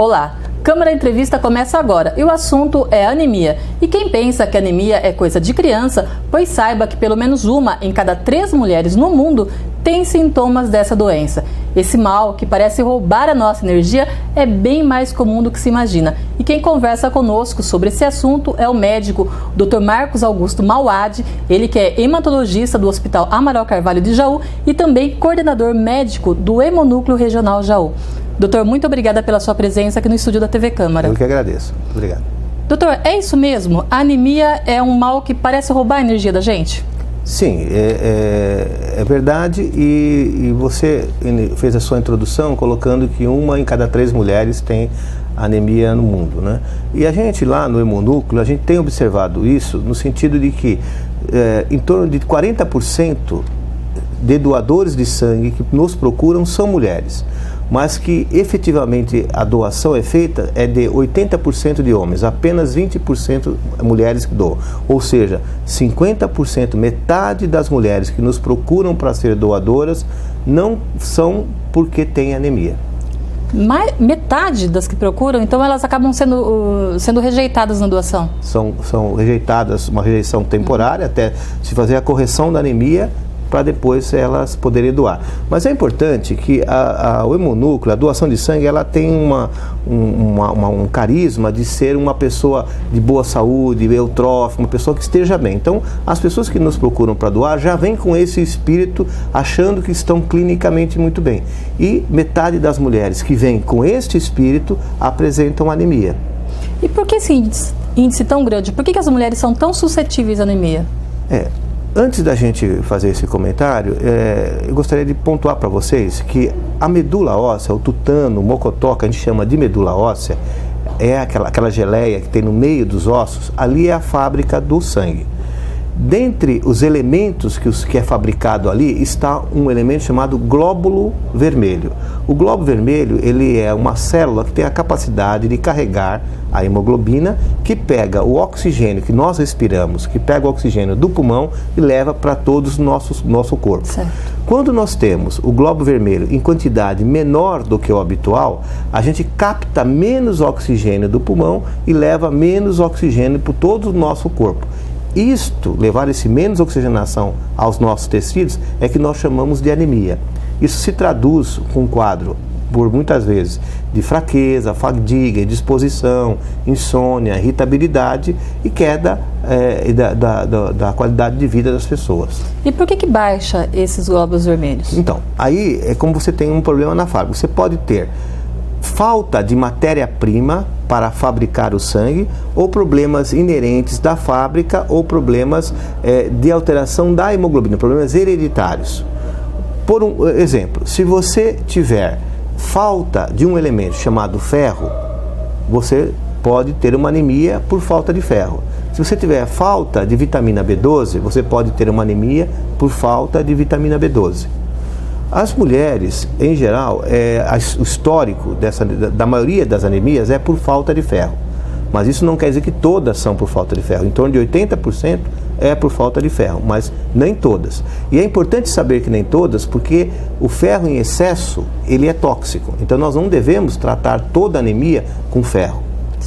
Olá, Câmara Entrevista começa agora e o assunto é anemia. E quem pensa que anemia é coisa de criança, pois saiba que pelo menos uma em cada 3 mulheres no mundo tem sintomas dessa doença. Esse mal, que parece roubar a nossa energia, é bem mais comum do que se imagina. E quem conversa conosco sobre esse assunto é o médico Dr. Marcos Augusto Mauad, ele que é hematologista do Hospital Amaral Carvalho de Jaú e também coordenador médico do Hemonúcleo Regional Jaú. Doutor, muito obrigada pela sua presença aqui no estúdio da TV Câmara. Eu que agradeço. Obrigado. Doutor, é isso mesmo? A anemia é um mal que parece roubar a energia da gente? Sim, é verdade, e você fez a sua introdução colocando que uma em cada 3 mulheres tem anemia no mundo, né? E a gente lá no Hemonúcleo, a gente tem observado isso no sentido de que em torno de 40% de doadores de sangue que nos procuram são mulheres, mas que efetivamente a doação é feita de 80% de homens, apenas 20% mulheres que doam. Ou seja, 50%, metade das mulheres que nos procuram para ser doadoras não são porque têm anemia. Metade das que procuram, então elas acabam sendo rejeitadas na doação? São rejeitadas, uma rejeição temporária, até se fazer a correção da anemia, para depois elas poderem doar. Mas é importante que o hemonúcleo, a doação de sangue, ela tem um carisma de ser uma pessoa de boa saúde, eutrófica, uma pessoa que esteja bem. Então, as pessoas que nos procuram para doar já vêm com esse espírito, achando que estão clinicamente muito bem. E metade das mulheres que vêm com este espírito apresentam anemia. E por que esse índice tão grande? Por que as mulheres são tão suscetíveis à anemia? Antes da gente fazer esse comentário, eu gostaria de pontuar para vocês que a medula óssea, o tutano, o mocotó, que a gente chama de medula óssea, é aquela geleia que tem no meio dos ossos, ali é a fábrica do sangue. Dentre os elementos que é fabricado ali, está um elemento chamado glóbulo vermelho. O glóbulo vermelho, ele é uma célula que tem a capacidade de carregar a hemoglobina, que pega o oxigênio que nós respiramos, que pega o oxigênio do pulmão e leva para todo o nosso corpo. Certo. Quando nós temos o glóbulo vermelho em quantidade menor do que o habitual, a gente capta menos oxigênio do pulmão e leva menos oxigênio para todo o nosso corpo. Levar esse menos oxigenação aos nossos tecidos, é que nós chamamos de anemia. Isso se traduz com um quadro, por muitas vezes, de fraqueza, fadiga, indisposição, insônia, irritabilidade e queda da qualidade de vida das pessoas. E por que baixa esses glóbulos vermelhos? Então, aí é como você tem um problema na fábrica. Você pode ter falta de matéria-prima para fabricar o sangue, ou problemas inerentes da fábrica, ou problemas de alteração da hemoglobina, problemas hereditários. Por um exemplo, se você tiver falta de um elemento chamado ferro, você pode ter uma anemia por falta de ferro. Se você tiver falta de vitamina B12, você pode ter uma anemia por falta de vitamina B12. As mulheres, em geral, o histórico da maioria das anemias é por falta de ferro. Mas isso não quer dizer que todas são por falta de ferro. Em torno de 80% é por falta de ferro, mas nem todas. E é importante saber que nem todas, porque o ferro em excesso, ele é tóxico. Então nós não devemos tratar toda anemia com ferro.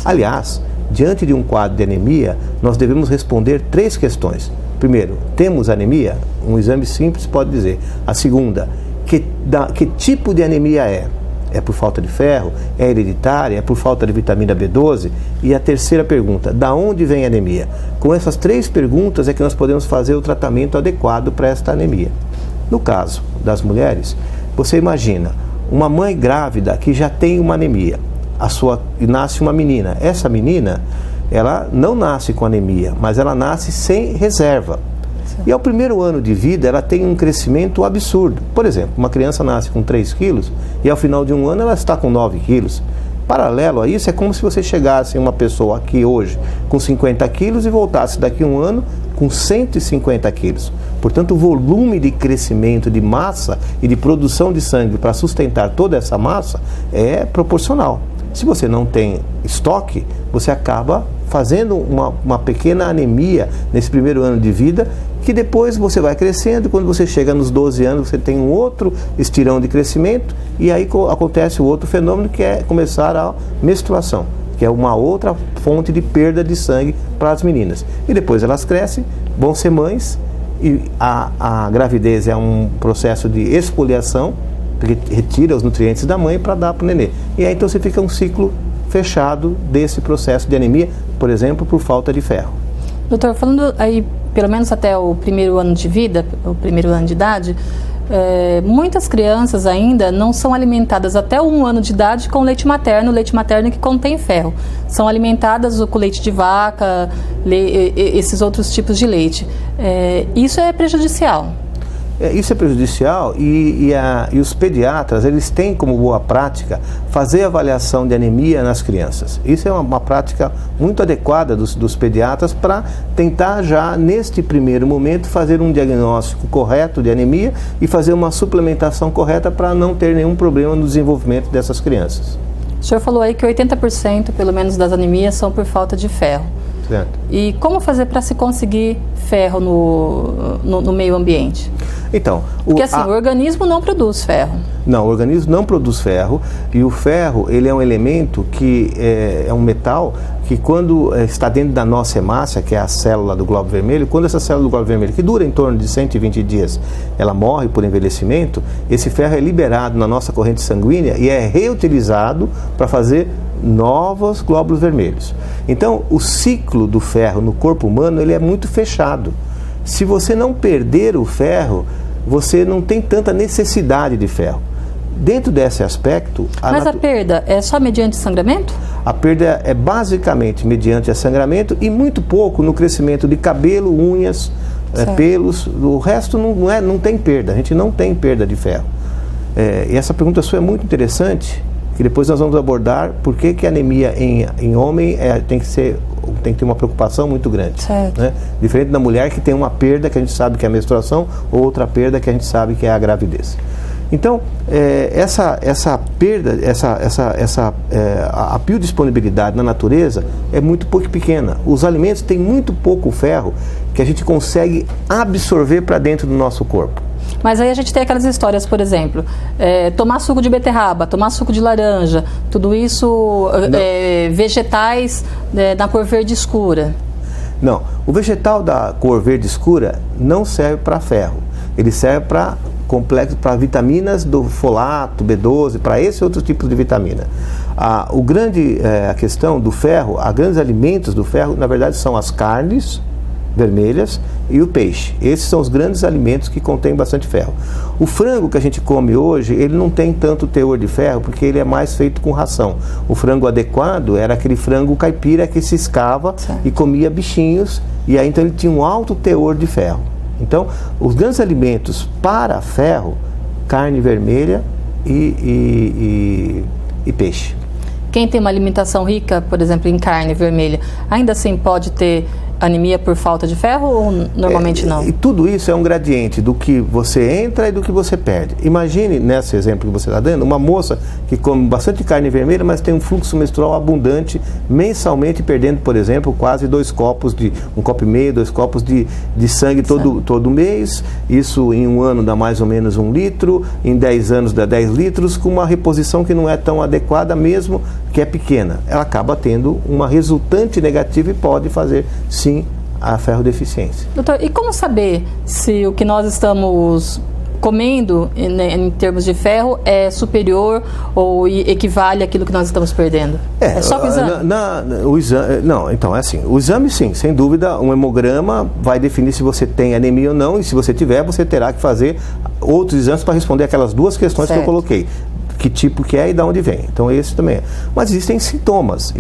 Aliás, diante de um quadro de anemia, nós devemos responder 3 questões. Primeiro, temos anemia? Um exame simples pode dizer. A segunda, que tipo de anemia é? É por falta de ferro? É hereditária? É por falta de vitamina B12? E a terceira pergunta, da onde vem a anemia? Com essas 3 perguntas é que nós podemos fazer o tratamento adequado para esta anemia. No caso das mulheres, você imagina uma mãe grávida que já tem uma anemia, e nasce uma menina. Essa menina, ela não nasce com anemia, mas ela nasce sem reserva. E ao primeiro ano de vida, ela tem um crescimento absurdo. Por exemplo, uma criança nasce com 3 quilos e ao final de um ano ela está com 9 quilos. Paralelo a isso, é como se você chegasse uma pessoa aqui hoje com 50 quilos e voltasse daqui a um ano com 150 quilos. Portanto, o volume de crescimento de massa e de produção de sangue para sustentar toda essa massa é proporcional. Se você não tem estoque, você acaba fazendo uma pequena anemia nesse primeiro ano de vida, que depois você vai crescendo, e quando você chega nos 12 anos, você tem um outro estirão de crescimento, e aí acontece o outro fenômeno, que é começar a menstruação, que é uma outra fonte de perda de sangue para as meninas. E depois elas crescem, vão ser mães, e a gravidez é um processo de exfoliação, porque retira os nutrientes da mãe para dar para o nenê. E aí então você fica um ciclo fechado desse processo de anemia, por exemplo, por falta de ferro. Doutor, falando aí, pelo menos até o primeiro ano de vida, o primeiro ano de idade, muitas crianças ainda não são alimentadas até 1 ano de idade com leite materno que contém ferro. São alimentadas com leite de vaca, esses outros tipos de leite. Isso é prejudicial. Isso é prejudicial e os pediatras, eles têm como boa prática fazer avaliação de anemia nas crianças. Isso é uma prática muito adequada dos pediatras para tentar já, neste primeiro momento, fazer um diagnóstico correto de anemia e fazer uma suplementação correta para não ter nenhum problema no desenvolvimento dessas crianças. O senhor falou aí que 80% pelo menos das anemias são por falta de ferro. Certo. E como fazer para se conseguir ferro no meio ambiente? Então, porque assim, o organismo não produz ferro. Não, o organismo não produz ferro, e o ferro, ele é um elemento que é um metal que, quando está dentro da nossa hemácia, que é a célula do glóbulo vermelho, quando essa célula do glóbulo vermelho, que dura em torno de 120 dias, ela morre por envelhecimento, esse ferro é liberado na nossa corrente sanguínea e é reutilizado para fazer novos glóbulos vermelhos. Então, o ciclo do ferro no corpo humano, ele é muito fechado. Se você não perder o ferro, você não tem tanta necessidade de ferro. Dentro desse aspecto... Mas a perda é só mediante sangramento? A perda é basicamente mediante sangramento e muito pouco no crescimento de cabelo, unhas, pelos. O resto não tem perda, a gente não tem perda de ferro. E essa pergunta sua é muito interessante, que depois nós vamos abordar por que a anemia em homem tem que ter uma preocupação muito grande. Né? Diferente da mulher, que tem uma perda que a gente sabe que é a menstruação, ou outra perda que a gente sabe que é a gravidez. Então, essa perda, a biodisponibilidade na natureza é muito pouco pequena. Os alimentos têm muito pouco ferro que a gente consegue absorver para dentro do nosso corpo. Mas aí a gente tem aquelas histórias, por exemplo, tomar suco de beterraba, tomar suco de laranja, tudo isso, vegetais da cor verde escura. Não, o vegetal da cor verde escura não serve para ferro, ele serve para complexo, para vitaminas do folato, B12, para esse outro tipo de vitamina. A questão do ferro, os grandes alimentos do ferro, na verdade, são as carnes vermelhas e o peixe. Esses são os grandes alimentos que contêm bastante ferro. O frango que a gente come hoje, ele não tem tanto teor de ferro, porque ele é mais feito com ração. O frango adequado era aquele frango caipira que se escava e comia bichinhos, e aí então ele tinha um alto teor de ferro. Então, os grandes alimentos para ferro, carne vermelha e peixe. Quem tem uma alimentação rica, por exemplo, em carne vermelha, ainda assim pode ter anemia por falta de ferro ou normalmente não? E tudo isso é um gradiente do que você entra e do que você perde. Imagine, nesse exemplo que você está dando, uma moça que come bastante carne vermelha, mas tem um fluxo menstrual abundante, mensalmente perdendo, por exemplo, quase 2 copos, 1,5 copo, 2 copos de sangue todo mês. Isso em 1 ano dá mais ou menos 1 litro, em 10 anos dá 10 litros, com uma reposição que não é tão adequada mesmo, que é pequena. Ela acaba tendo uma resultante negativa e pode fazer, sim, a ferrodeficiência. Doutor, e como saber se o que nós estamos comendo em termos de ferro é superior ou equivale àquilo que nós estamos perdendo? É só o exame? Não, então é assim, o exame sim, sem dúvida, um hemograma vai definir se você tem anemia ou não, e se você tiver, você terá que fazer outros exames para responder aquelas 2 questões que eu coloquei. Que tipo que é e de onde vem. Então esse também é. Mas existem sintomas,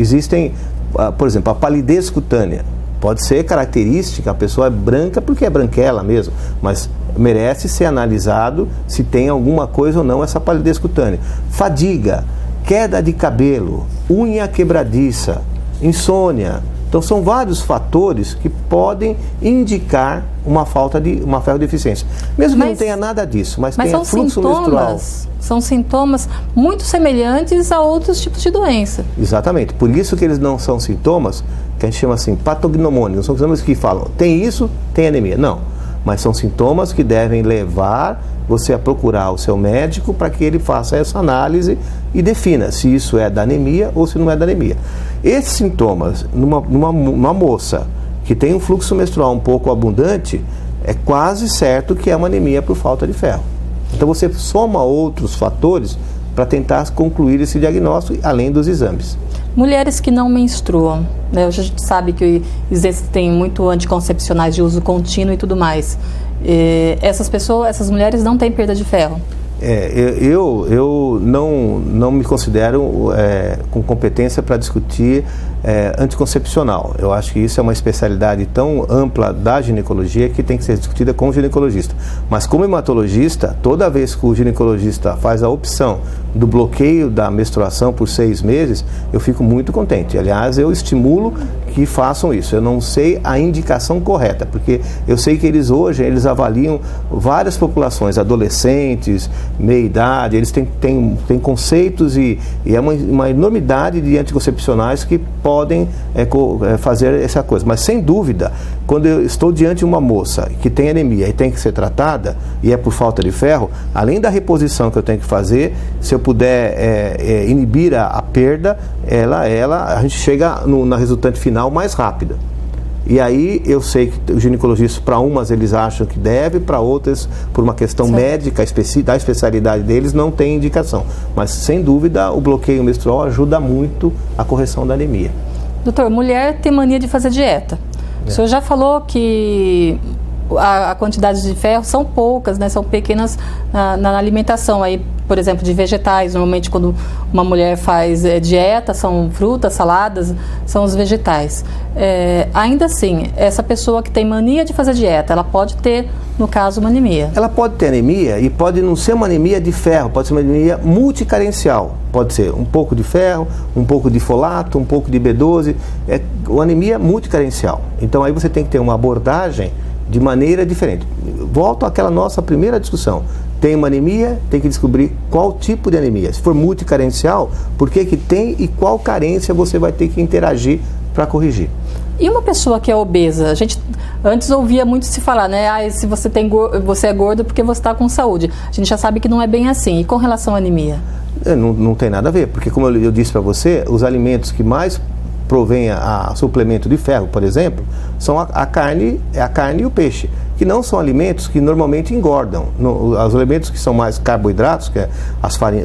por exemplo, a palidez cutânea. Pode ser característica, a pessoa é branca porque é branquela mesmo, mas merece ser analisado se tem alguma coisa ou não essa palidez cutânea. Fadiga, queda de cabelo, unha quebradiça, insônia. Então são vários fatores que podem indicar uma ferrodeficiência. Mesmo que não tenha nada disso, mas tenha fluxo menstrual. São sintomas muito semelhantes a outros tipos de doença. Exatamente. Por isso que eles não são sintomas que a gente chama assim, patognomônicos, são sintomas que falam, tem isso, tem anemia. Não, mas são sintomas que devem levar você a procurar o seu médico para que ele faça essa análise e defina se isso é da anemia ou se não é da anemia. Esses sintomas, numa moça que tem um fluxo menstrual um pouco abundante, é quase certo que é uma anemia por falta de ferro. Então você soma outros fatores para tentar concluir esse diagnóstico, além dos exames. Mulheres que não menstruam, né? A gente sabe que existem muito anticoncepcionais de uso contínuo e tudo mais. Essas mulheres não têm perda de ferro? Eu não me considero com competência para discutir anticoncepcional. Eu acho que isso é uma especialidade tão ampla da ginecologia que tem que ser discutida com o ginecologista. Mas como hematologista, toda vez que o ginecologista faz a opção do bloqueio da menstruação por 6 meses, eu fico muito contente. Aliás, eu estimulo que façam isso. Eu não sei a indicação correta, porque eu sei que hoje eles avaliam várias populações, adolescentes, meia-idade, eles têm conceitos e é uma enormidade de anticoncepcionais que podem fazer essa coisa. Mas, sem dúvida, quando eu estou diante de uma moça que tem anemia e tem que ser tratada, e é por falta de ferro, além da reposição que eu tenho que fazer, se eu puder inibir a perda, a gente chega na resultante final mais rápida. E aí eu sei que os ginecologistas, para umas eles acham que deve, para outras, por uma questão médica da especialidade deles, não tem indicação. Mas, sem dúvida, o bloqueio menstrual ajuda muito a correção da anemia. Doutor, mulher tem mania de fazer dieta. O senhor já falou que a quantidade de ferro são poucas, né? São pequenas na alimentação. Aí, por exemplo, de vegetais, normalmente quando uma mulher faz dieta, são frutas, saladas, são os vegetais. Ainda assim, essa pessoa que tem mania de fazer dieta, ela pode ter, no caso, uma anemia? Ela pode ter anemia e pode não ser uma anemia de ferro, pode ser uma anemia multicarencial. Pode ser um pouco de ferro, um pouco de folato, um pouco de B12, uma anemia multicarencial. Então aí você tem que ter uma abordagem de maneira diferente. Volto àquela nossa primeira discussão. Tem uma anemia, tem que descobrir qual tipo de anemia. Se for multicarencial, por que tem e qual carência você vai ter que interagir para corrigir. E uma pessoa que é obesa? A gente antes ouvia muito se falar, né? Se você é gordo porque você está com saúde. A gente já sabe que não é bem assim. E com relação à anemia? Não tem nada a ver, porque como eu disse para você, os alimentos que mais provém a suplemento de ferro, por exemplo, são a carne e o peixe, que não são alimentos que normalmente engordam. Os alimentos que são mais carboidratos, que é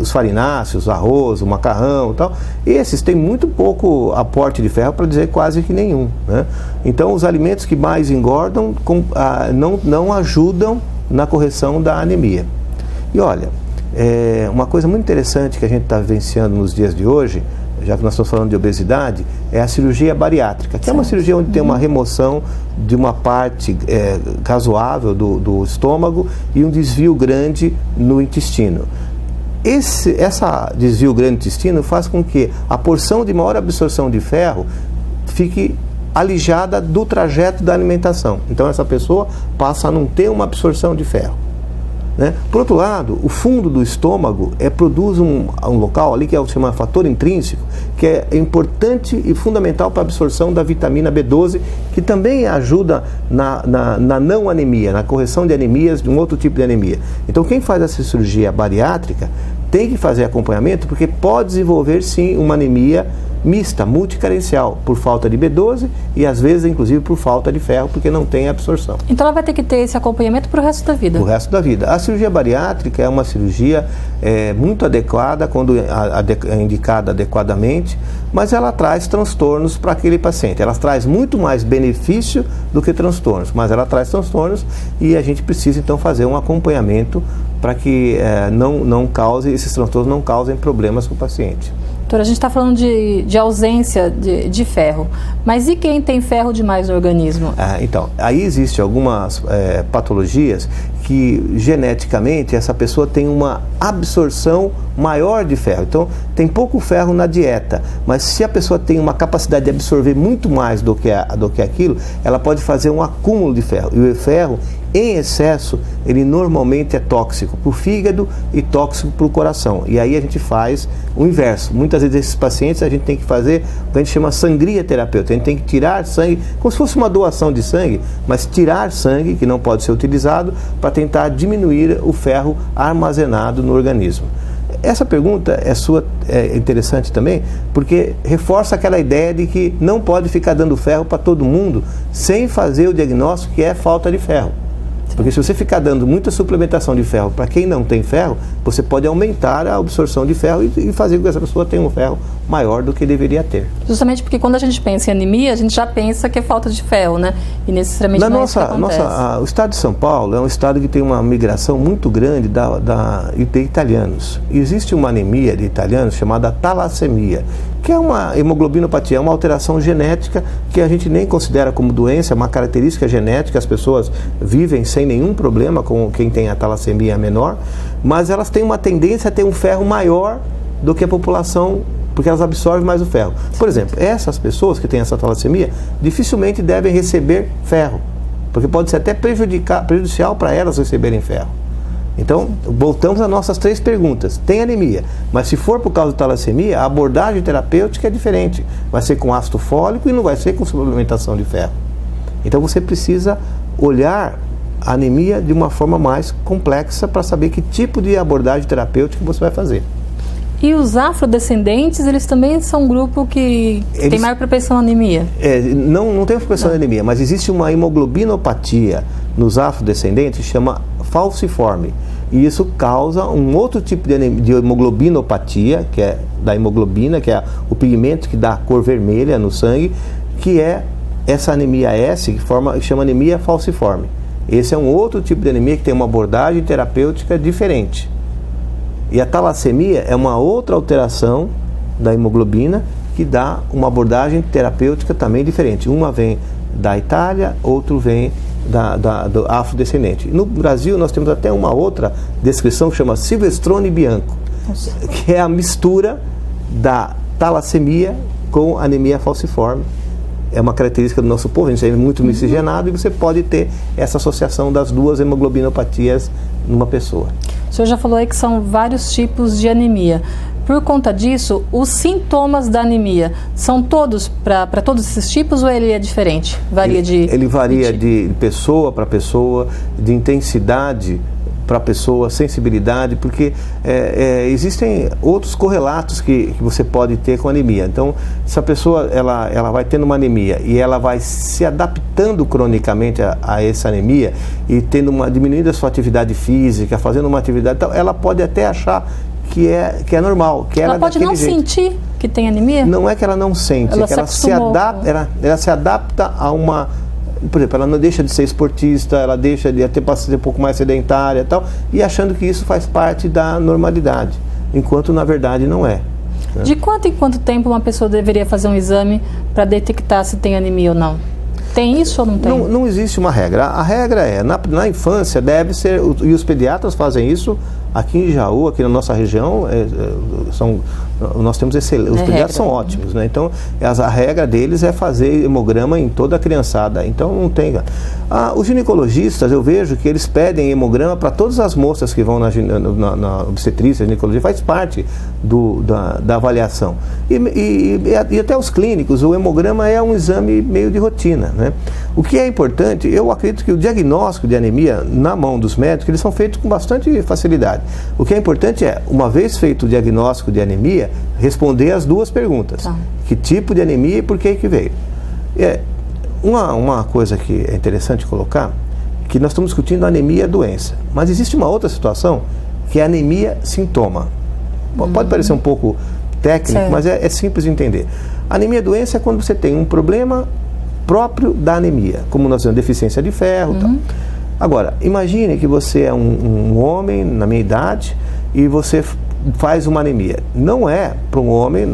os farináceos, o arroz, o macarrão e tal, esses têm muito pouco aporte de ferro, para dizer quase que nenhum, né? Então, os alimentos que mais engordam não ajudam na correção da anemia. E olha, uma coisa muito interessante que a gente está vivenciando nos dias de hoje, já que nós estamos falando de obesidade, é a cirurgia bariátrica, que é uma cirurgia onde tem uma remoção de uma parte razoável do estômago e um desvio grande no intestino. Esse desvio grande no intestino faz com que a porção de maior absorção de ferro fique alijada do trajeto da alimentação. Então essa pessoa passa a não ter uma absorção de ferro, né? Por outro lado, o fundo do estômago produz um local ali que é o chamado fator intrínseco, que é importante e fundamental para a absorção da vitamina B12, que também ajuda na não anemia, na correção de anemias, de um outro tipo de anemia. Então quem faz essa cirurgia bariátrica tem que fazer acompanhamento, porque pode desenvolver sim uma anemia mista, multicarencial, por falta de B12 e às vezes inclusive por falta de ferro, porque não tem absorção. Então ela vai ter que ter esse acompanhamento para o resto da vida? Para o resto da vida. A cirurgia bariátrica é uma cirurgia muito adequada, quando é indicada adequadamente, mas ela traz transtornos para aquele paciente. Ela traz muito mais benefício do que transtornos, mas ela traz transtornos e a gente precisa então fazer um acompanhamento para que esses transtornos não causem problemas para o paciente. Doutora, a gente está falando de ausência de ferro, mas e quem tem ferro demais no organismo? Então, aí existem algumas patologias que geneticamente essa pessoa tem uma absorção maior de ferro. Então, tem pouco ferro na dieta, mas se a pessoa tem uma capacidade de absorver muito mais do que aquilo, ela pode fazer um acúmulo de ferro. E o ferro em excesso, ele normalmente é tóxico para o fígado e tóxico para o coração. E aí a gente faz o inverso. Muitas vezes esses pacientes a gente tem que fazer o que a gente chama sangria terapêutica. A gente tem que tirar sangue, como se fosse uma doação de sangue, mas tirar sangue, que não pode ser utilizado, para tentar diminuir o ferro armazenado no organismo. Essa pergunta é interessante também, porque reforça aquela ideia de que não pode ficar dando ferro para todo mundo sem fazer o diagnóstico que é falta de ferro. Porque se você ficar dando muita suplementação de ferro para quem não tem ferro, você pode aumentar a absorção de ferro e fazer com que essa pessoa tenha um ferro maior do que deveria ter. Justamente porque quando a gente pensa em anemia, a gente já pensa que é falta de ferro, né? E necessariamente não é isso que acontece. O estado de São Paulo é um estado que tem uma migração muito grande de italianos. E existe uma anemia de italianos chamada talassemia, que é uma hemoglobinopatia, é uma alteração genética que a gente nem considera como doença, é uma característica genética, as pessoas vivem sem nenhum problema com quem tem a talassemia menor, mas elas têm uma tendência a ter um ferro maior do que a população, porque elas absorvem mais o ferro. Por exemplo, essas pessoas que têm essa talassemia dificilmente devem receber ferro, porque pode ser até prejudicial para elas receberem ferro. Então, voltamos às nossas 3 perguntas. Tem anemia, mas se for por causa de talassemia, a abordagem terapêutica é diferente. Vai ser com ácido fólico e não vai ser com suplementação de ferro. Então, você precisa olhar a anemia de uma forma mais complexa para saber que tipo de abordagem terapêutica você vai fazer. E os afrodescendentes, eles também são um grupo que tem maior propensão à anemia? Não tem propensão à anemia, mas existe uma hemoglobinopatia nos afrodescendentes que chama falciforme. E isso causa um outro tipo de hemoglobinopatia, que é da hemoglobina, que é o pigmento que dá a cor vermelha no sangue, que é essa anemia S, que chama anemia falciforme. Esse é um outro tipo de anemia que tem uma abordagem terapêutica diferente. E a talassemia é uma outra alteração da hemoglobina que dá uma abordagem terapêutica também diferente. Uma vem da Itália, outro vem do afrodescendente. No Brasil nós temos até uma outra descrição que chama Silvestrone Bianco, que é a mistura da talassemia com anemia falciforme. É uma característica do nosso povo, a gente é muito miscigenado e você pode ter essa associação das duas hemoglobinopatias numa pessoa. O senhor já falou aí que são vários tipos de anemia. Por conta disso, os sintomas da anemia são todos para todos esses tipos ou ele é diferente? Ele varia de pessoa para pessoa, de intensidade para a pessoa, sensibilidade, porque existem outros correlatos que você pode ter com anemia. Então, se a pessoa ela vai tendo uma anemia e ela vai se adaptando cronicamente a essa anemia e diminuindo a sua atividade física, fazendo uma atividade, então, ela pode até achar que é normal. Que ela pode não sentir que tem anemia? Não é que ela não sente, é que ela se adapta a uma... Por exemplo, ela não deixa de ser esportista, ela deixa de ser um pouco mais sedentária e tal, e achando que isso faz parte da normalidade, enquanto na verdade não é. Né? De quanto em quanto tempo uma pessoa deveria fazer um exame para detectar se tem anemia ou não? Tem isso ou não tem? Não existe uma regra. A regra é, na infância deve ser, e os pediatras fazem isso, aqui em Jaú, aqui na nossa região, nós temos os pediatras são ótimos, né? Então a regra deles é fazer hemograma em toda a criançada, então não tem. Os ginecologistas, eu vejo que eles pedem hemograma para todas as moças que vão na obstetrícia, ginecologia, faz parte da avaliação. E até os clínicos, o hemograma é um exame meio de rotina, né? O que é importante, eu acredito que o diagnóstico de anemia na mão dos médicos, eles são feitos com bastante facilidade. O que é importante é, uma vez feito o diagnóstico de anemia, responder as 2 perguntas. Tá. Que tipo de anemia e por que veio? Uma coisa que é interessante colocar, que nós estamos discutindo anemia doença, mas existe uma outra situação, que é anemia sintoma. Pode parecer um pouco técnico, certo, mas é simples de entender. Anemia doença é quando você tem um problema próprio da anemia, como nós temos deficiência de ferro. Tal. Agora, imagine que você é um homem na minha idade e você faz uma anemia. Não é para um homem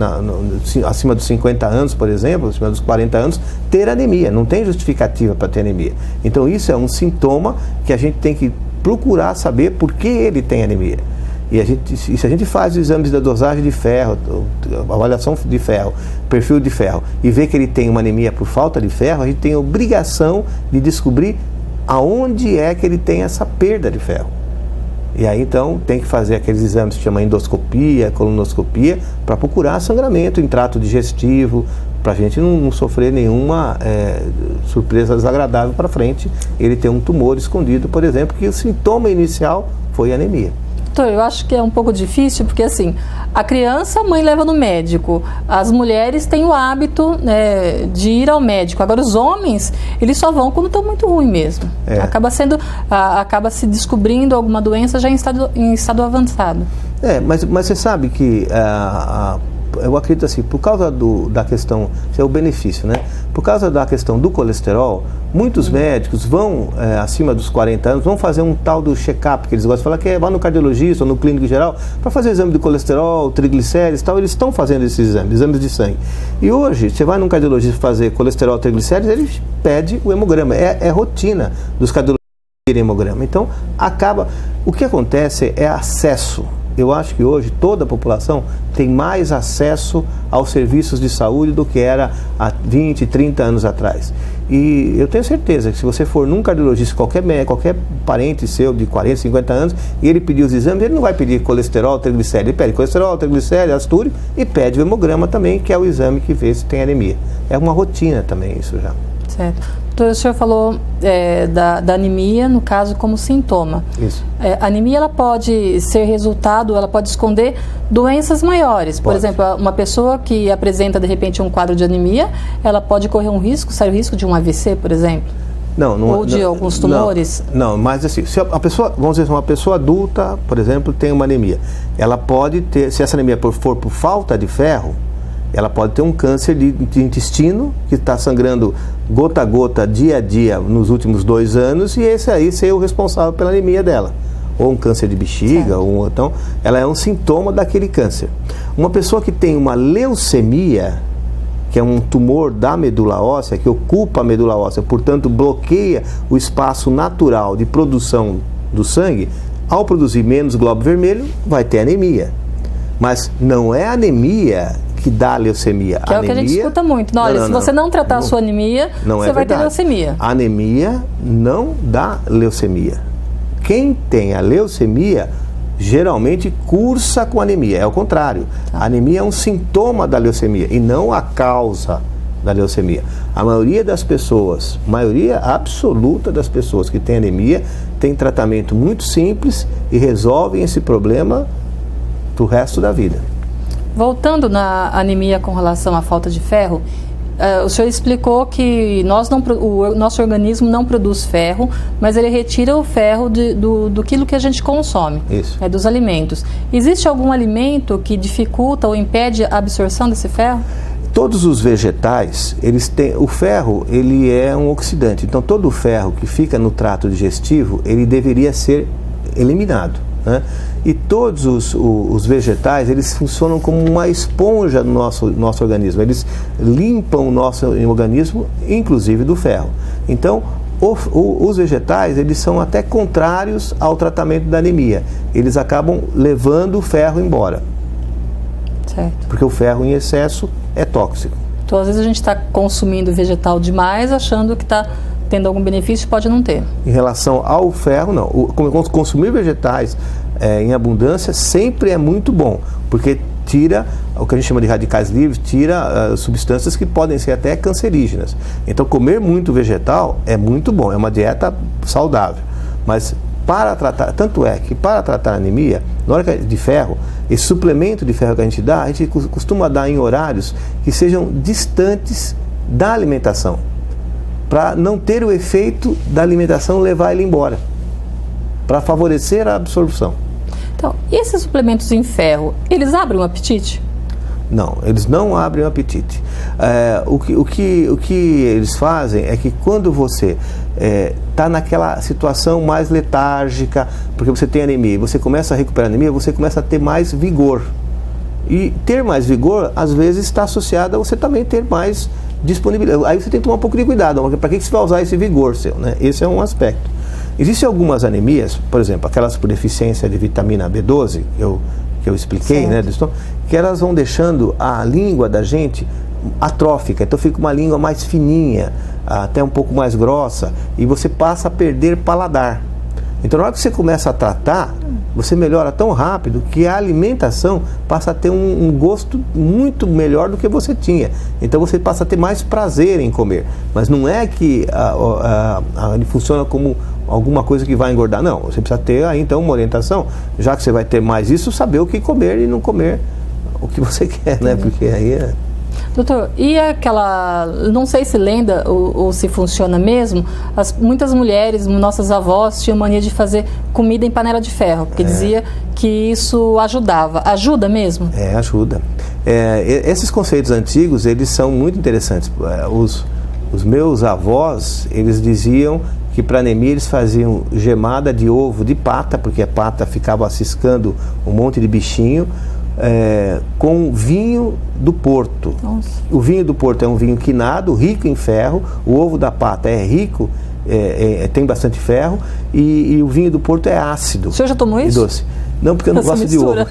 acima dos 50 anos, por exemplo, acima dos 40 anos, ter anemia. Não tem justificativa para ter anemia. Então isso é um sintoma que a gente tem que procurar saber por que ele tem anemia. E se a gente faz os exames da dosagem de ferro, avaliação de ferro, perfil de ferro, e vê que ele tem uma anemia por falta de ferro, a gente tem a obrigação de descobrir aonde é que ele tem essa perda de ferro. E aí então tem que fazer aqueles exames que chama endoscopia, colonoscopia, para procurar sangramento em trato digestivo, para a gente não sofrer nenhuma surpresa desagradável para frente. Ele tem um tumor escondido, por exemplo, que o sintoma inicial foi anemia. Doutor, eu acho que é um pouco difícil, porque assim, a criança a mãe leva no médico, as mulheres têm o hábito, né, de ir ao médico. Agora os homens, eles só vão quando estão muito ruim mesmo. Acaba se descobrindo alguma doença já em estado avançado. Mas você sabe que eu acredito assim, por causa da questão, isso é o benefício, né? Por causa da questão do colesterol, muitos médicos vão, acima dos 40 anos, vão fazer um tal do check-up, que eles gostam de falar, que é vá no cardiologista ou no clínico geral, para fazer o exame de colesterol, triglicérides e tal. Eles estão fazendo esses exames de sangue. E hoje, você vai num cardiologista fazer colesterol, triglicérides, ele pede o hemograma. É rotina dos cardiologistas pedirem hemograma. Então, o que acontece é acesso. Eu acho que hoje toda a população tem mais acesso aos serviços de saúde do que era há 20, 30 anos atrás. E eu tenho certeza que se você for num cardiologista, qualquer parente seu de 40, 50 anos, e ele pedir os exames, ele não vai pedir colesterol, triglicérides, ele pede colesterol, triglicérides, astúrio e pede o hemograma também, que é o exame que vê se tem anemia. É uma rotina também isso já. Certo. Doutor, o senhor falou da anemia, no caso, como sintoma. Isso. A anemia, ela pode ser resultado, ela pode esconder doenças maiores. Por exemplo, uma pessoa que apresenta, de repente, um quadro de anemia, ela pode correr um risco, sério risco de um AVC, por exemplo? Ou de alguns tumores? Não, mas assim, se a pessoa, vamos dizer, uma pessoa adulta, por exemplo, tem uma anemia, ela pode ter, se essa anemia for por falta de ferro, ela pode ter um câncer de intestino, que está sangrando gota a gota, dia a dia, nos últimos 2 anos, e esse aí ser o responsável pela anemia dela. Ou um câncer de bexiga, então, ela é um sintoma daquele câncer. Uma pessoa que tem uma leucemia, que é um tumor da medula óssea, que ocupa a medula óssea, portanto bloqueia o espaço natural de produção do sangue, ao produzir menos glóbulo vermelho, vai ter anemia. Mas não é anemia que dá leucemia. Que é o que a gente escuta muito. Olha, se você não tratar a sua anemia, você vai ter leucemia. A anemia não dá leucemia. Quem tem a leucemia, geralmente cursa com anemia. É o contrário. A anemia é um sintoma da leucemia e não a causa da leucemia. A maioria das pessoas, maioria absoluta das pessoas que têm anemia, tem tratamento muito simples e resolvem esse problema do resto da vida. Voltando na anemia com relação à falta de ferro, o senhor explicou que o nosso organismo não produz ferro, mas ele retira o ferro do que a gente consome, dos alimentos. Existe algum alimento que dificulta ou impede a absorção desse ferro? Todos os vegetais, eles têm, o ferro, ele é um oxidante. Então todo o ferro que fica no trato digestivo, ele deveria ser eliminado, né? E todos os vegetais, eles funcionam como uma esponja no nosso organismo. Eles limpam o nosso organismo, inclusive do ferro. Então, os vegetais, eles são até contrários ao tratamento da anemia. Eles acabam levando o ferro embora. Certo. Porque o ferro em excesso é tóxico. Então, às vezes a gente está consumindo vegetal demais, achando que está tendo algum benefício, pode não ter. Em relação ao ferro, não. Consumir vegetais em abundância sempre é muito bom, porque tira o que a gente chama de radicais livres, tira substâncias que podem ser até cancerígenas. Então, comer muito vegetal é muito bom, é uma dieta saudável. Mas para tratar, tanto é que para tratar a anemia, na hora de ferro, esse suplemento de ferro que a gente dá, a gente costuma dar em horários que sejam distantes da alimentação, para não ter o efeito da alimentação levar ele embora, para favorecer a absorção. Então, e esses suplementos em ferro, eles abrem o apetite? Não, eles não abrem o apetite. O que eles fazem é que quando você está naquela situação mais letárgica, porque você tem anemia, e você começa a recuperar a anemia, você começa a ter mais vigor. E ter mais vigor, às vezes, está associado a você também ter mais disponibilidade. Aí você tem que tomar um pouco de cuidado, para que você vai usar esse vigor seu, né? Esse é um aspecto. Existem algumas anemias, por exemplo, aquelas por deficiência de vitamina B12, que eu expliquei, né, que elas vão deixando a língua da gente atrófica, então fica uma língua mais fininha, até um pouco mais grossa, e você passa a perder paladar. Então, na hora que você começa a tratar, você melhora tão rápido que a alimentação passa a ter um gosto muito melhor do que você tinha. Então, você passa a ter mais prazer em comer. Mas não é que ele funciona como alguma coisa que vai engordar. Não, você precisa ter aí, então, uma orientação. Já que você vai ter mais isso, saber o que comer e não comer o que você quer, né? Porque aí é... Doutor, e aquela, não sei se lenda ou se funciona mesmo, muitas mulheres, nossas avós, tinham mania de fazer comida em panela de ferro, porque dizia que isso ajudava. Ajuda mesmo? Ajuda. Esses conceitos antigos, eles são muito interessantes. Os meus avós, eles diziam que para anemia eles faziam gemada de ovo de pata, porque a pata ficava ciscando um monte de bichinho, com vinho do Porto. Nossa. O vinho do Porto é um vinho quinado, rico em ferro. O ovo da pata é rico, tem bastante ferro, e o vinho do Porto é ácido. O senhor já tomou isso? E doce. Não, porque eu não gosto de ovo.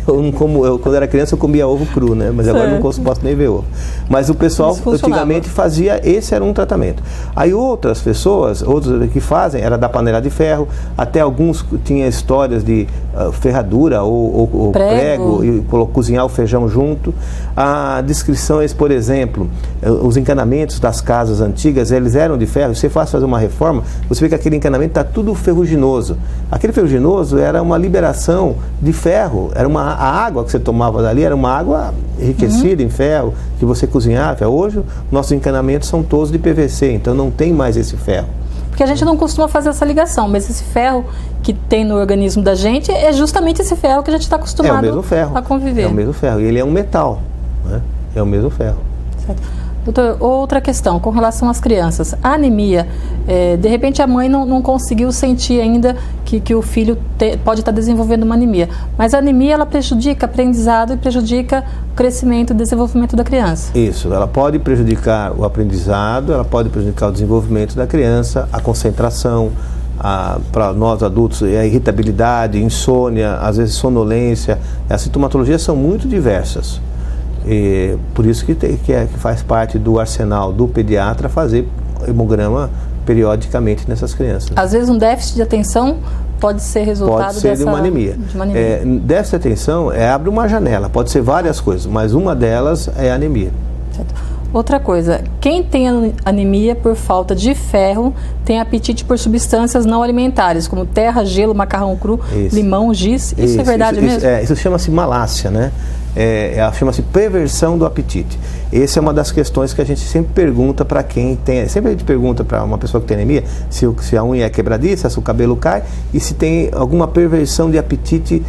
Eu não como, quando era criança eu comia ovo cru, né? Mas agora eu não posso nem ver ovo. Mas o pessoal antigamente fazia, esse era um tratamento. Aí outras pessoas, outros que fazem, era da panela de ferro, até alguns tinham histórias de ferradura ou prego e cozinhar o feijão junto. Há descrições, por exemplo, os encanamentos das casas antigas, eles eram de ferro. Se você faz fazer uma reforma, você vê que aquele encanamento está tudo ferruginoso. Aquele ferruginoso era uma liberação de ferro, era a água que você tomava dali era uma água enriquecida em ferro, que você cozinhava. Hoje, nossos encanamentos são todos de PVC, então não tem mais esse ferro. Porque a gente não costuma fazer essa ligação, mas esse ferro que tem no organismo da gente é justamente esse ferro que a gente está acostumado a conviver. É o mesmo ferro, e ele é um metal, né? É o mesmo ferro. Certo. Doutor, outra questão, com relação às crianças. A anemia, de repente a mãe não conseguiu sentir ainda que o filho pode estar desenvolvendo uma anemia. Mas a anemia, ela prejudica o aprendizado e prejudica o crescimento e o desenvolvimento da criança. Isso, ela pode prejudicar o aprendizado, ela pode prejudicar o desenvolvimento da criança, a concentração, para nós adultos, a irritabilidade, insônia, às vezes sonolência. As sintomatologias são muito diversas. Por isso que faz parte do arsenal do pediatra fazer hemograma periodicamente nessas crianças. Às vezes um déficit de atenção pode ser resultado de uma anemia. Déficit de atenção abre uma janela, pode ser várias coisas, mas uma delas é a anemia. Certo. Outra coisa, quem tem anemia por falta de ferro tem apetite por substâncias não alimentares, como terra, gelo, macarrão cru, limão, giz. Isso é verdade mesmo? Isso chama-se malácia, né? Chama-se perversão do apetite. Essa é uma das questões que a gente sempre pergunta para quem tem. Sempre a gente pergunta para uma pessoa que tem anemia se a unha é quebradiça, se o cabelo cai e se tem alguma perversão de apetite,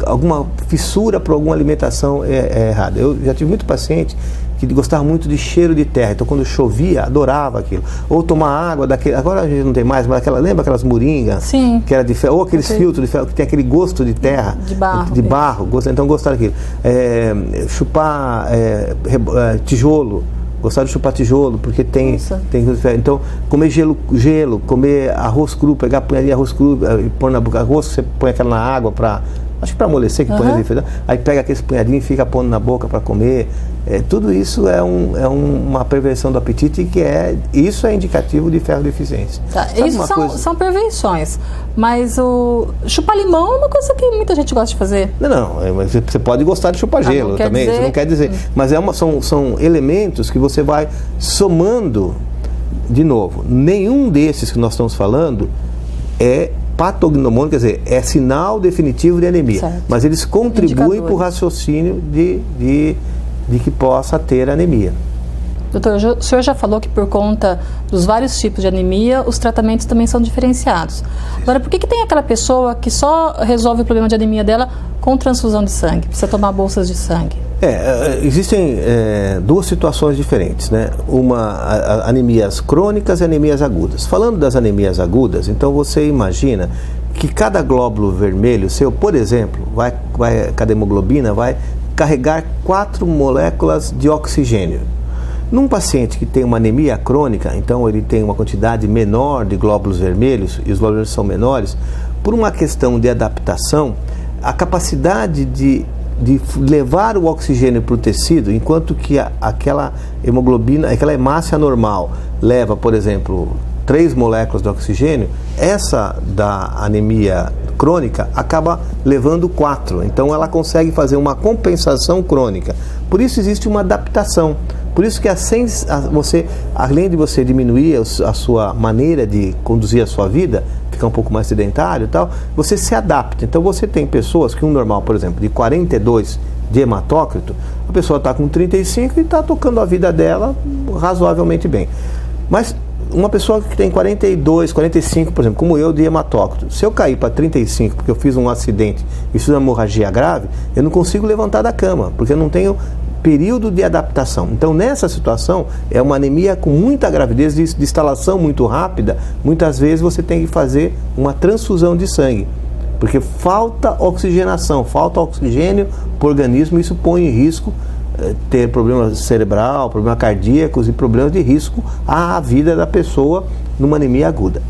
alguma fissura por alguma alimentação errada. Eu já tive muito paciente que gostava muito de cheiro de terra, então quando chovia, adorava aquilo. Ou tomar água daquele, agora a gente não tem mais, mas lembra aquelas moringas? Sim. Que era de ferro, ou aqueles filtros de ferro que tem aquele gosto de terra, de barro, então gostava daquilo. Chupar tijolo, gostar de chupar tijolo, porque tem então comer gelo, comer arroz cru, pegar a punhadinha de arroz cru e pôr na boca, arroz, você põe aquela na água acho que para amolecer, aí pega aquele punhadinho e fica pondo na boca para comer. Tudo isso é uma perversão do apetite, isso é indicativo de ferrodeficiência. Tá, isso são perversões, mas o chupar limão é uma coisa que muita gente gosta de fazer. Não, mas você pode gostar de chupar gelo também, isso não quer dizer. Mas são elementos que você vai somando. De novo, nenhum desses que nós estamos falando é patognomônico, quer dizer, é sinal definitivo de anemia. Certo. Mas eles contribuem para o raciocínio de que possa ter anemia. Doutor, o senhor já falou que por conta dos vários tipos de anemia, os tratamentos também são diferenciados. Agora, por que tem aquela pessoa que só resolve o problema de anemia dela com transfusão de sangue? Precisa tomar bolsas de sangue? Existem duas situações diferentes, né? Anemias crônicas e anemias agudas. Falando das anemias agudas, então você imagina que cada glóbulo vermelho seu, por exemplo, cada hemoglobina vai carregar 4 moléculas de oxigênio. Num paciente que tem uma anemia crônica, então ele tem uma quantidade menor de glóbulos vermelhos, e os glóbulos são menores, por uma questão de adaptação, a capacidade de de levar o oxigênio para o tecido, enquanto que aquela hemoglobina, aquela hemácia normal leva, por exemplo, 3 moléculas de oxigênio, essa da anemia crônica acaba levando 4. Então ela consegue fazer uma compensação crônica. Por isso existe uma adaptação. Por isso que você, além de você diminuir a sua maneira de conduzir a sua vida, ficar um pouco mais sedentário e tal, você se adapta. Então você tem pessoas que um normal, por exemplo, de 42 de hematócrito, a pessoa está com 35 e está tocando a vida dela razoavelmente bem. Mas uma pessoa que tem 42, 45, por exemplo, como eu, de hematócrito, se eu cair para 35 porque eu fiz um acidente e fiz uma hemorragia grave, eu não consigo levantar da cama, porque eu não tenho período de adaptação. Então, nessa situação, é uma anemia com muita gravidez, de instalação muito rápida. Muitas vezes você tem que fazer uma transfusão de sangue, porque falta oxigenação, falta oxigênio para o organismo, e isso põe em risco ter problema cerebral, problemas cardíacos e problemas de risco à vida da pessoa numa anemia aguda.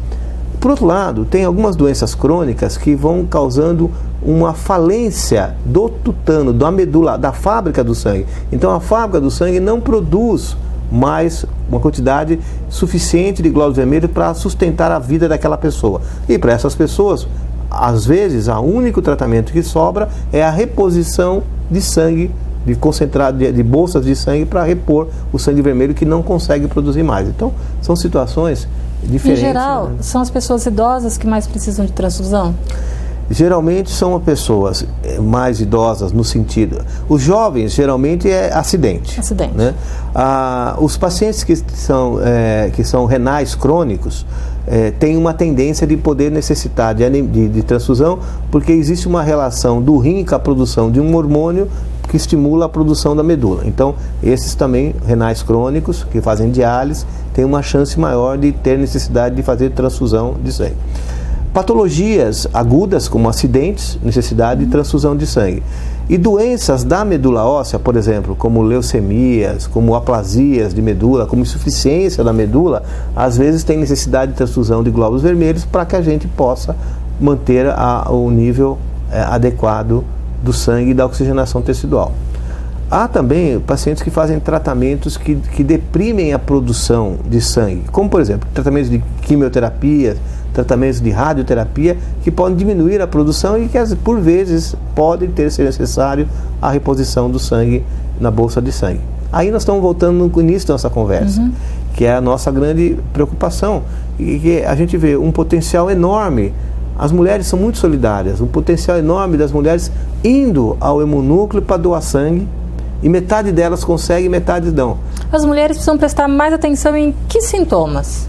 Por outro lado, tem algumas doenças crônicas que vão causando uma falência do tutano, da medula, da fábrica do sangue. Então a fábrica do sangue não produz mais uma quantidade suficiente de glóbulos vermelhos para sustentar a vida daquela pessoa. E para essas pessoas, às vezes, o único tratamento que sobra é a reposição de sangue, de concentrado, de bolsas de sangue, para repor o sangue vermelho que não consegue produzir mais. Então, são situações diferentes. Em geral, né? São as pessoas idosas que mais precisam de transfusão? Geralmente são pessoas mais idosas no sentido... Os jovens, geralmente, é acidente. Né? Os pacientes que são renais crônicos têm uma tendência de poder necessitar de transfusão, porque existe uma relação do rim com a produção de um hormônio que estimula a produção da medula. Então, esses também, renais crônicos, que fazem diálise, têm uma chance maior de ter necessidade de fazer transfusão de sangue. Patologias agudas, como acidentes, necessidade de transfusão de sangue. E doenças da medula óssea, por exemplo, como leucemias, como aplasias de medula, como insuficiência da medula, às vezes tem necessidade de transfusão de glóbulos vermelhos para que a gente possa manter o nível adequado do sangue e da oxigenação tecidual. Há também pacientes que fazem tratamentos que deprimem a produção de sangue, como, por exemplo, tratamentos de quimioterapia, tratamentos de radioterapia, que podem diminuir a produção e que, por vezes, pode ser necessário a reposição do sangue na bolsa de sangue. Aí nós estamos voltando no início da nossa conversa, que é a nossa grande preocupação, e que a gente vê um potencial enorme. As mulheres são muito solidárias, um potencial enorme das mulheres indo ao hemonúcleo para doar sangue, e metade delas consegue, metade não. As mulheres precisam prestar mais atenção em que sintomas?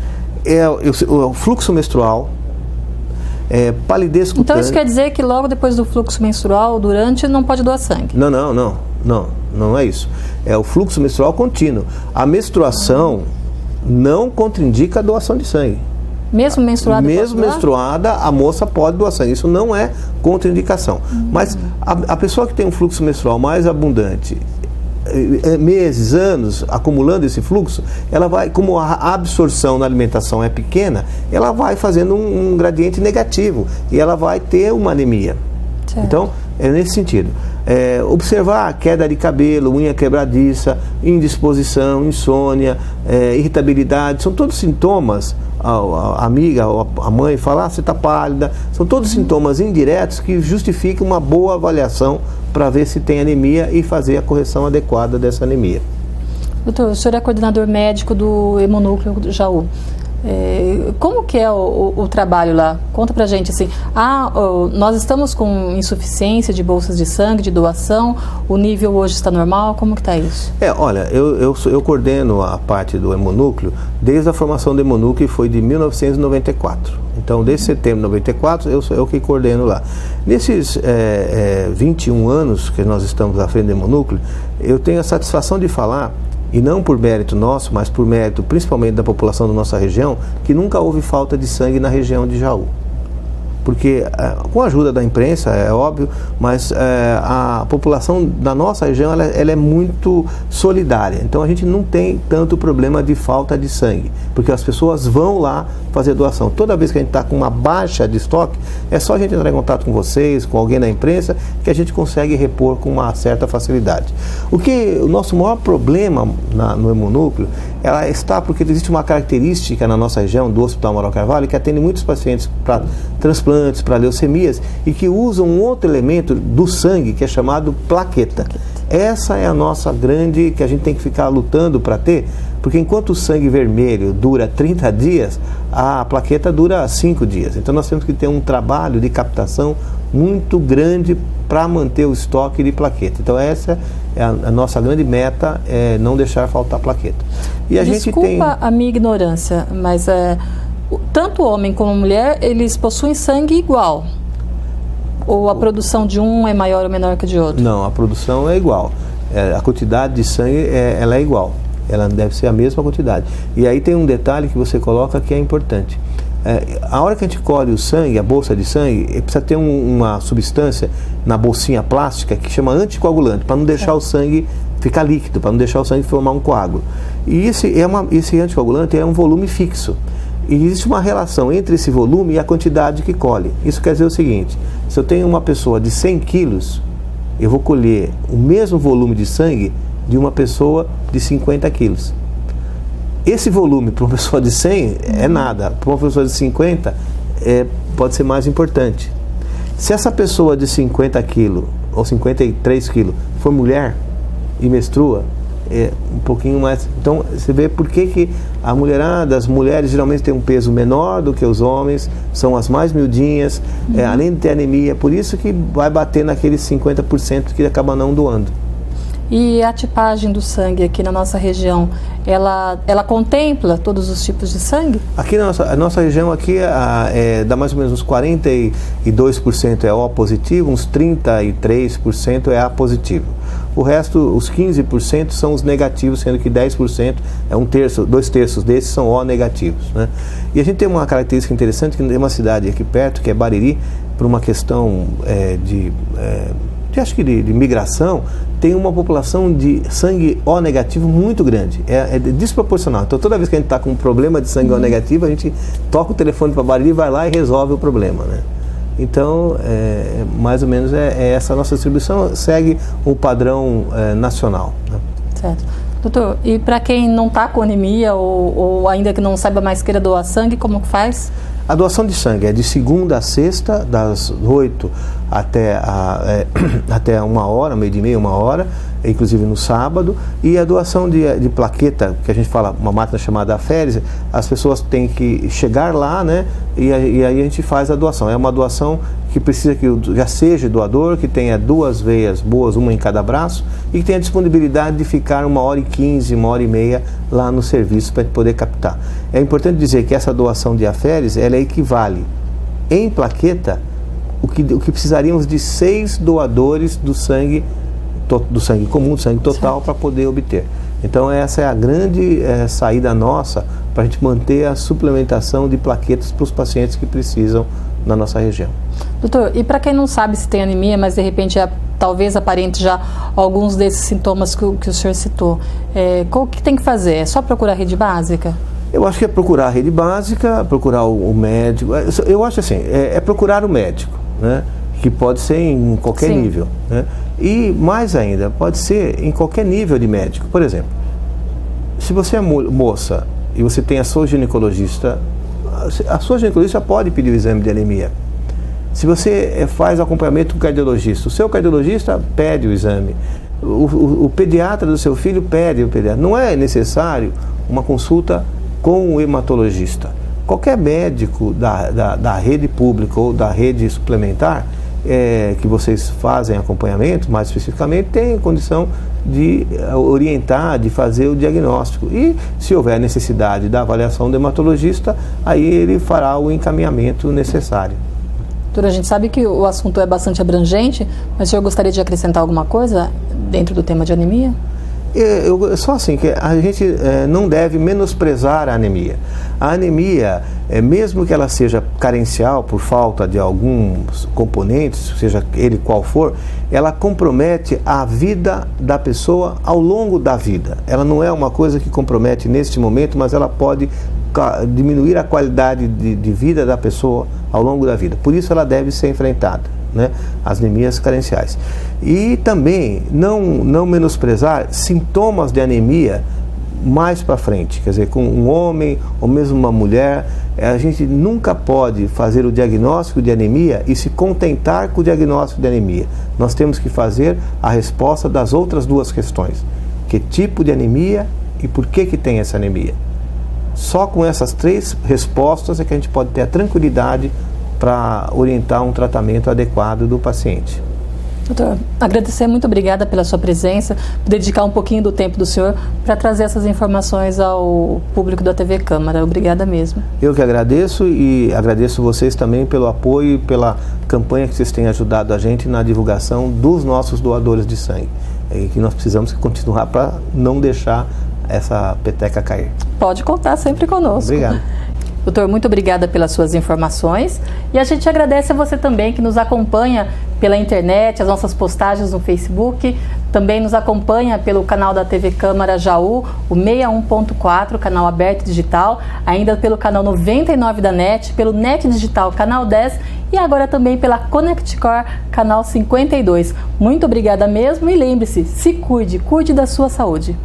O fluxo menstrual, palidez cutânea. Então isso quer dizer que logo depois do fluxo menstrual, durante, não pode doar sangue? Não é isso. É o fluxo menstrual contínuo. A menstruação não contraindica a doação de sangue. Mesmo menstruada? Mesmo menstruada, a moça pode doar sangue. Isso não é contraindicação. Mas a pessoa que tem um fluxo menstrual mais abundante, meses, anos, acumulando esse fluxo, ela vai, como a absorção na alimentação é pequena, ela vai fazendo um gradiente negativo e ela vai ter uma anemia. Certo. Então, é nesse sentido. Observar queda de cabelo, unha quebradiça, indisposição, insônia, irritabilidade, são todos sintomas. A amiga, a mãe fala, você está pálida, são todos sintomas indiretos que justificam uma boa avaliação para ver se tem anemia e fazer a correção adequada dessa anemia. Doutor, o senhor é coordenador médico do Hemonúcleo do Jaú. Como que é o trabalho lá? Conta pra gente assim, nós estamos com insuficiência de bolsas de sangue, de doação, o nível hoje está normal, como que está isso? Olha, eu coordeno a parte do Hemonúcleo desde a formação do Hemonúcleo, que foi de 1994. Então, desde setembro de 94, eu que coordeno lá. Nesses 21 anos que nós estamos à frente do Hemonúcleo, eu tenho a satisfação de falar, e não por mérito nosso, mas por mérito principalmente da população da nossa região, que nunca houve falta de sangue na região de Jaú. porque com a ajuda da imprensa, é óbvio, mas a população da nossa região ela é muito solidária. Então a gente não tem tanto problema de falta de sangue, porque as pessoas vão lá fazer doação. Toda vez que a gente está com uma baixa de estoque, é só a gente entrar em contato com vocês, com alguém da imprensa, que a gente consegue repor com uma certa facilidade. O nosso maior problema no hemonúcleo, ela está porque existe uma característica na nossa região do Hospital Amaral Carvalho que atende muitos pacientes para transplantes, para leucemias e que usam um outro elemento do sangue que é chamado plaqueta. Essa é a nossa grande, que a gente tem que ficar lutando para ter, porque enquanto o sangue vermelho dura 30 dias, a plaqueta dura 5 dias. Então nós temos que ter um trabalho de captação muito grande para manter o estoque de plaqueta. Então essa é a nossa grande meta, é não deixar faltar plaqueta. E a Desculpa a minha ignorância, mas tanto homem como mulher, eles possuem sangue igual? Ou a produção de um é maior ou menor que a de outro? Não, a produção é igual. A quantidade de sangue ela é igual. Ela deve ser a mesma quantidade. E aí tem um detalhe que você coloca que é importante. A hora que a gente colhe o sangue, a bolsa de sangue, precisa ter uma substância na bolsinha plástica que chama anticoagulante, para não deixar o sangue ficar líquido, para não deixar o sangue formar um coágulo. E esse anticoagulante é um volume fixo. E existe uma relação entre esse volume e a quantidade que colhe. Isso quer dizer o seguinte: se eu tenho uma pessoa de 100 quilos, eu vou colher o mesmo volume de sangue de uma pessoa de 50 quilos. Esse volume para uma pessoa de 100 é nada, para uma pessoa de 50 pode ser mais importante. Se essa pessoa de 50 quilos ou 53 quilos for mulher e menstrua, um pouquinho mais. Então você vê por que a mulherada, as mulheres geralmente têm um peso menor do que os homens, são as mais miudinhas, além de ter anemia, por isso que vai bater naqueles 50% que acaba não doando. E a tipagem do sangue aqui na nossa região, ela contempla todos os tipos de sangue? Aqui na nossa região aqui dá mais ou menos uns 42% é O positivo, uns 33% é A positivo. O resto, os 15% são os negativos, sendo que 10% dois terços desses são O negativos, né? E a gente tem uma característica interessante, que tem uma cidade aqui perto, que é Bariri, por uma questão acho que de migração, tem uma população de sangue O negativo muito grande, é desproporcional. Então toda vez que a gente está com um problema de sangue O negativo, a gente toca o telefone para Bariri, vai lá e resolve o problema, né? Então, mais ou menos essa a nossa distribuição, segue o padrão nacional, né? Certo. Doutor, e para quem não está com anemia ou ainda que não saiba mais queira doar sangue, como que faz? A doação de sangue é de segunda a sexta, das 8 até 1h, meio de meia, 1h, inclusive no sábado. E a doação de plaqueta, que a gente fala, uma máquina chamada aférese, as pessoas têm que chegar lá, né? E aí a gente faz a doação. É uma doação que precisa que já seja doador, que tenha 2 veias boas, uma em cada braço, e que tenha disponibilidade de ficar 1h15, 1h30 lá no serviço para poder captar. É importante dizer que essa doação de aférese, ela equivale em plaqueta o que precisaríamos de 6 doadores do sangue comum, do sangue total, para poder obter. Então essa é a grande saída nossa para a gente manter a suplementação de plaquetas para os pacientes que precisam na nossa região. Doutor, e para quem não sabe se tem anemia, mas de repente talvez aparente já alguns desses sintomas que o senhor citou, o que tem que fazer? É só procurar a rede básica? Eu acho que é procurar a rede básica, procurar o médico. Eu acho assim, é procurar o médico, né? Que pode ser em qualquer nível, né? E mais ainda, pode ser em qualquer nível de médico. Por exemplo, se você é moça e você tem a sua ginecologista pode pedir o exame de anemia. Se você faz acompanhamento com o cardiologista, o seu cardiologista pede o exame. O pediatra do seu filho pede o pediatra. Não é necessário uma consulta com o hematologista. Qualquer médico da rede pública ou da rede suplementar que vocês fazem acompanhamento, mais especificamente, tem condição de orientar, de fazer o diagnóstico. E se houver necessidade da avaliação do hematologista, aí ele fará o encaminhamento necessário. Doutora, a gente sabe que o assunto é bastante abrangente, mas o senhor gostaria de acrescentar alguma coisa dentro do tema de anemia? Só assim, que a gente não deve menosprezar a anemia. A anemia, mesmo que ela seja carencial por falta de alguns componentes, seja ele qual for, ela compromete a vida da pessoa ao longo da vida. Ela não é uma coisa que compromete neste momento, mas ela pode diminuir a qualidade de vida da pessoa ao longo da vida. Por isso ela deve ser enfrentada, né? As anemias carenciais. E também não menosprezar sintomas de anemia mais para frente, quer dizer, com um homem ou mesmo uma mulher. A gente nunca pode fazer o diagnóstico de anemia e se contentar com o diagnóstico de anemia. Nós temos que fazer a resposta das outras duas questões: que tipo de anemia e por que tem essa anemia. Só com essas três respostas é que a gente pode ter a tranquilidade para orientar um tratamento adequado do paciente. Doutor, agradecer, muito obrigada pela sua presença, por dedicar um pouquinho do tempo do senhor para trazer essas informações ao público da TV Câmara. Obrigada mesmo. Eu que agradeço, e agradeço vocês também pelo apoio e pela campanha que vocês têm ajudado a gente na divulgação dos nossos doadores de sangue. E que nós precisamos continuar para não deixar essa peteca cair. Pode contar sempre conosco. Obrigado. Doutor, muito obrigada pelas suas informações, e a gente agradece a você também que nos acompanha pela internet, as nossas postagens no Facebook, também nos acompanha pelo canal da TV Câmara Jaú, o 61.4, canal aberto digital, ainda pelo canal 99 da NET, pelo NET Digital, canal 10, e agora também pela ConnectCore, canal 52. Muito obrigada mesmo, e lembre-se, se cuide, cuide da sua saúde.